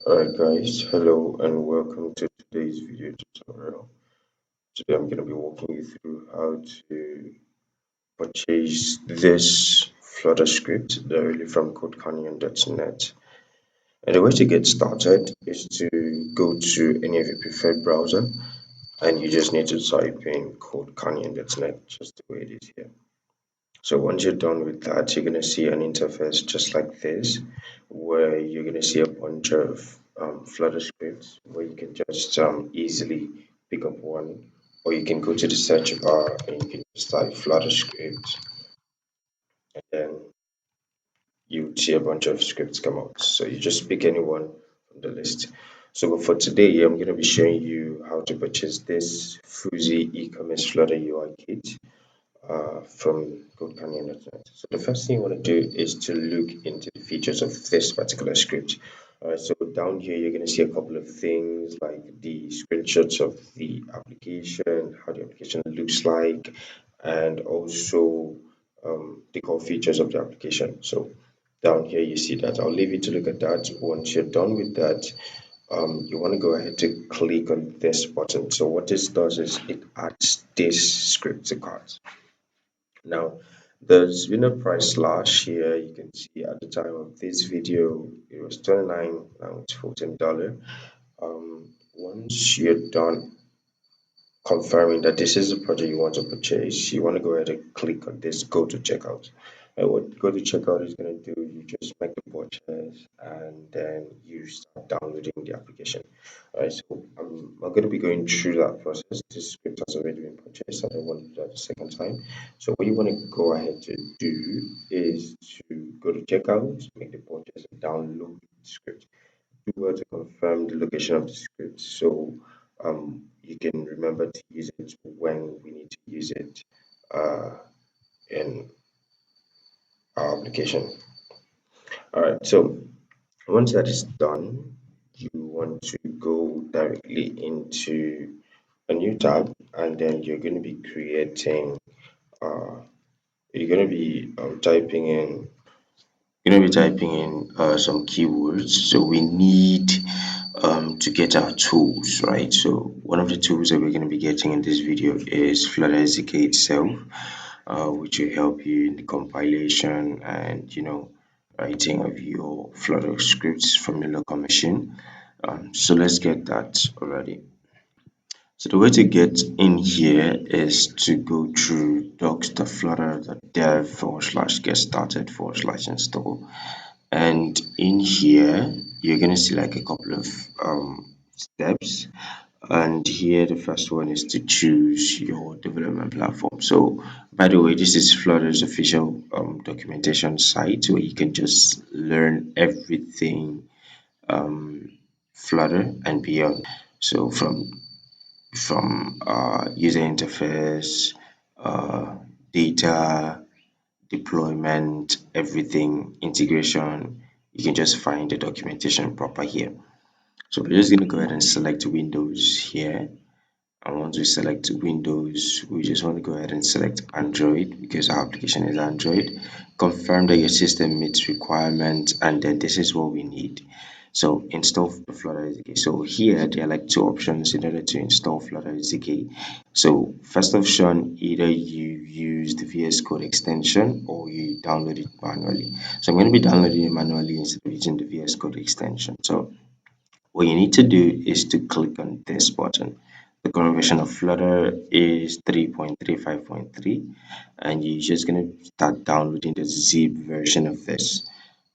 Alright guys, hello and welcome to today's video tutorial. Today I'm going to be walking you through how to purchase this Flutter script directly from codecanyon.net. And the way to get started is to go to any of your preferred browser and you just need to type in codecanyon.net just the way it is here. So once you're done with that, you're going to see an interface just like this, where you're going to see a bunch of Flutter scripts where you can just easily pick up one, or you can go to the search bar and you can just type Flutter script, and then you would see a bunch of scripts come out. So you just pick any one from the list. So for today, I'm going to be showing you how to purchase this Fuzzy e-commerce Flutter UI kit from CodeCanyon.net. So the first thing you want to do is to look into the features of this particular script. Alright, so down here you're going to see a couple of things like the screenshots of the application, how the application looks like, and also the core features of the application. So down here you see that. I'll leave you to look at that. Once you're done with that, you want to go ahead to click on this button. So what this does is it adds this script to cart. Now, there's been a price last year. You can see at the time of this video, it was 29, now it's $14. Once you're done confirming that this is the project you want to purchase, you want to go ahead and click on this go to checkout. And what go to checkout is going to do, you just make the purchase and then you start downloading the application. Alright, so I'm not going to be going through that process. This script has already been purchased. I don't want to do that the second time. So what you want to go ahead to do is to go to checkout, make the purchase, and download the script. Do well to confirm the location of the script so you can remember to use it when we need to use it uh, in our application. Alright, so once that is done, you want to go directly into a new tab and then uh, you're going to be typing in some keywords. So we need to get our tools, right? So one of the tools that we're going to be getting in this video is Flutter SDK itself, which will help you in the compilation and writing of your Flutter scripts from your local machine. So let's get that already. So the way to get in here is to go through docs.flutter.dev /get started /install. And in here, you're going to see like a couple of steps. And here, the first one is to choose your development platform. So, by the way, this is Flutter's official documentation site where you can just learn everything Flutter and beyond. So, from user interface, uh, data, deployment, everything, integration, you can just find the documentation proper here. So we're just going to go ahead and select Windows here. And once we select Windows, we just want to go ahead and select Android because our application is Android. Confirm that your system meets requirements, and then this is what we need. So install the Flutter SDK. So here there are like two options in order to install Flutter SDK. So first option, either you use the VS Code extension or you download it manually. So I'm going to be downloading it manually instead of using the VS Code extension. So what you need to do is to click on this button. The current version of Flutter is 3.35.3 and you're just going to start downloading the zip version of this.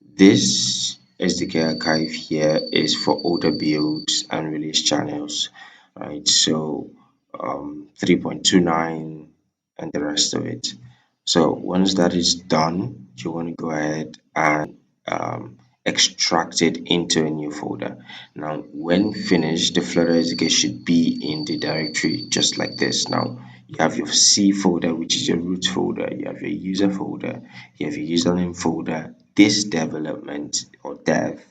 This SDK archive here is for older builds and release channels, right? So 3.29 and the rest of it. So once that is done, you want to go ahead and extract it into a new folder. Now, when finished, the Flutter SDK should be in the directory just like this. Now, you have your C folder, which is your root folder. You have your user folder. You have your username folder. This development or dev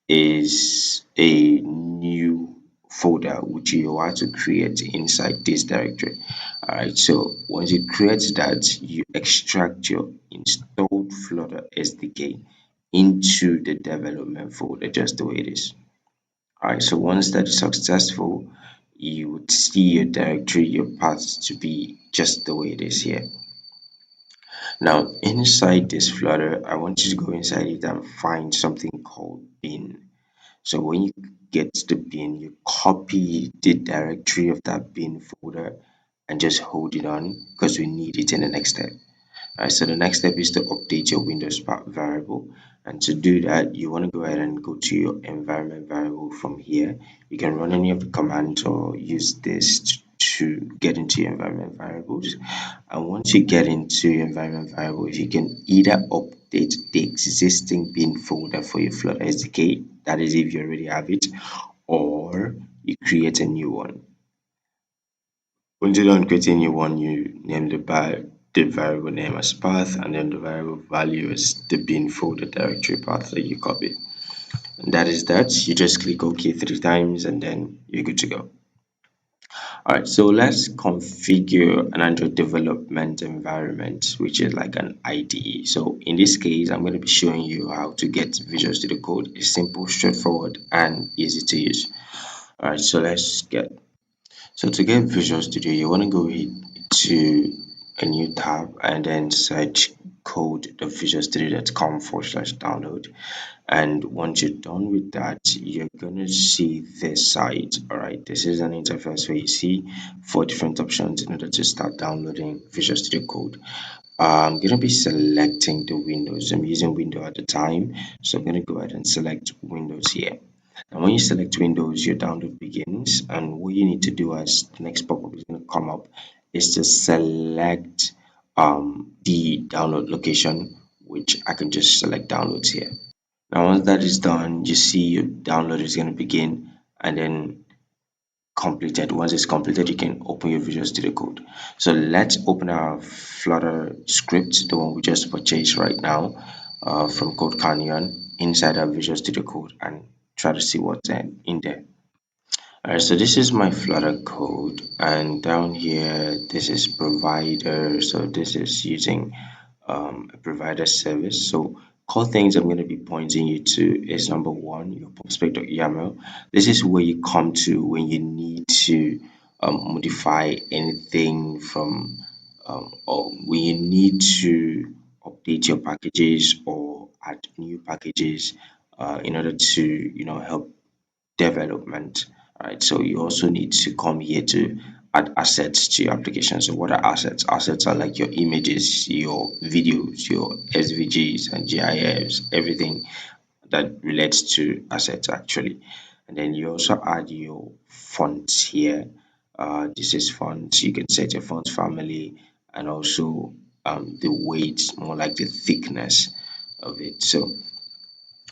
is a new folder which you want to create inside this directory. Alright, so once you create that, you extract your installed Flutter SDK into the development folder just the way it is. Alright, so once that is successful, you would see your directory, your path to be just the way it is here. Now, inside this Flutter, I want you to go inside it and find something called bin. So when you get the bin, you copy the directory of that bin folder and just hold it on because we need it in the next step. Alright, so the next step is to update your Windows variable. And to do that, you want to go ahead and go to your environment variable from here. You can run any of the commands or use this to get into your environment variables. And once you get into your environment variables, you can either update the existing bin folder for your Flutter SDK, that is if you already have it, or you create a new one. Once you're done creating a new one, you name the variable name as path, and then the variable value is the bin folder directory path that you copy. And that is that. You just click OK 3 times and then you're good to go. Alright, so let's configure an Android development environment, which is like an IDE. So in this case, I'm going to be showing you how to get Visual Studio Code. It's simple, straightforward, and easy to use. Alright, so let's get. So to get Visual Studio, you want to go to a new tab and then search code.visualstudio.com/download. And once you're done with that, you're gonna see this site. All right, this is an interface where you see 4 different options in order to start downloading Visual Studio Code. I'm gonna be selecting the Windows. I'm using Windows at the time, so I'm gonna go ahead and select Windows here. And when you select Windows, your download begins. And what you need to do as the next pop-up is going to come up is to select the download location, which I can just select downloads here. Now, once that is done, you see your download is going to begin and then completed. Once it's completed, you can open your Visual Studio Code. So let's open our Flutter script, the one we just purchased right now from Code Canyon inside our Visual Studio Code and try to see what's in there. Alright, so this is my Flutter code, and down here this is provider. So this is using a provider service. So core things I'm going to be pointing you to is number one, your prospect.yaml. This is where you come to when you need to modify anything from or when you need to update your packages or add new packages in order to help development. Right, so you also need to come here to add assets to your application. So what are assets? Assets are like your images, your videos, your SVGs and GIFs, everything that relates to assets actually. And then you also add your fonts here. This is fonts. You can set your font family and also the weight, more like the thickness of it. So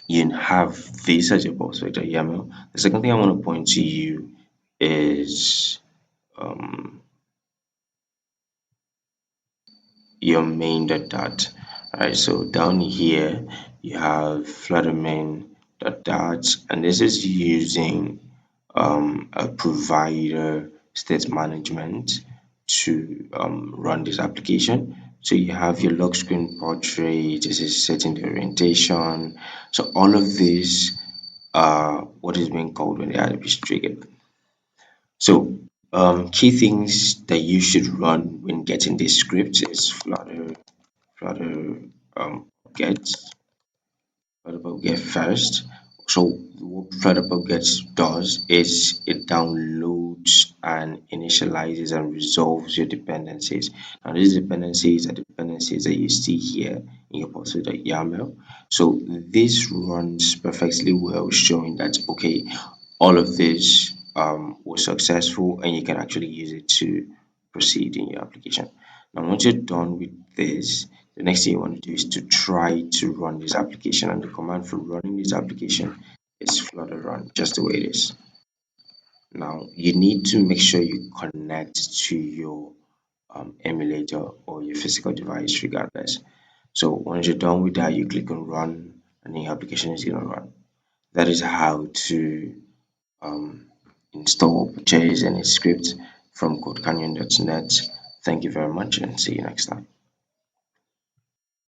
you have this as your prospect YAML. The second thing I want to point to you is um, your main dot. Alright, so down here you have flutter main dot, and this is using a provider state management to run this application. So you have your lock screen portrait, this is setting the orientation. So all of this what is being called when the app is triggered. So key things that you should run when getting this script is Flutter get Flutterpub get first. So what Flutterpub gets does is it downloads and initializes and resolves your dependencies. Now these dependencies are dependencies that you see here in your YAML. So this runs perfectly well, showing that okay, all of this was successful and you can actually use it to proceed in your application. Now once you're done with this, the next thing you want to do is to try to run this application, and the command for running this application is flutter run, just the way it is. Now you need to make sure you connect to your emulator or your physical device regardless. So once you're done with that, you click on run and the application is going to run. That is how to install or purchase any script from codecanyon.net. Thank you very much and see you next time.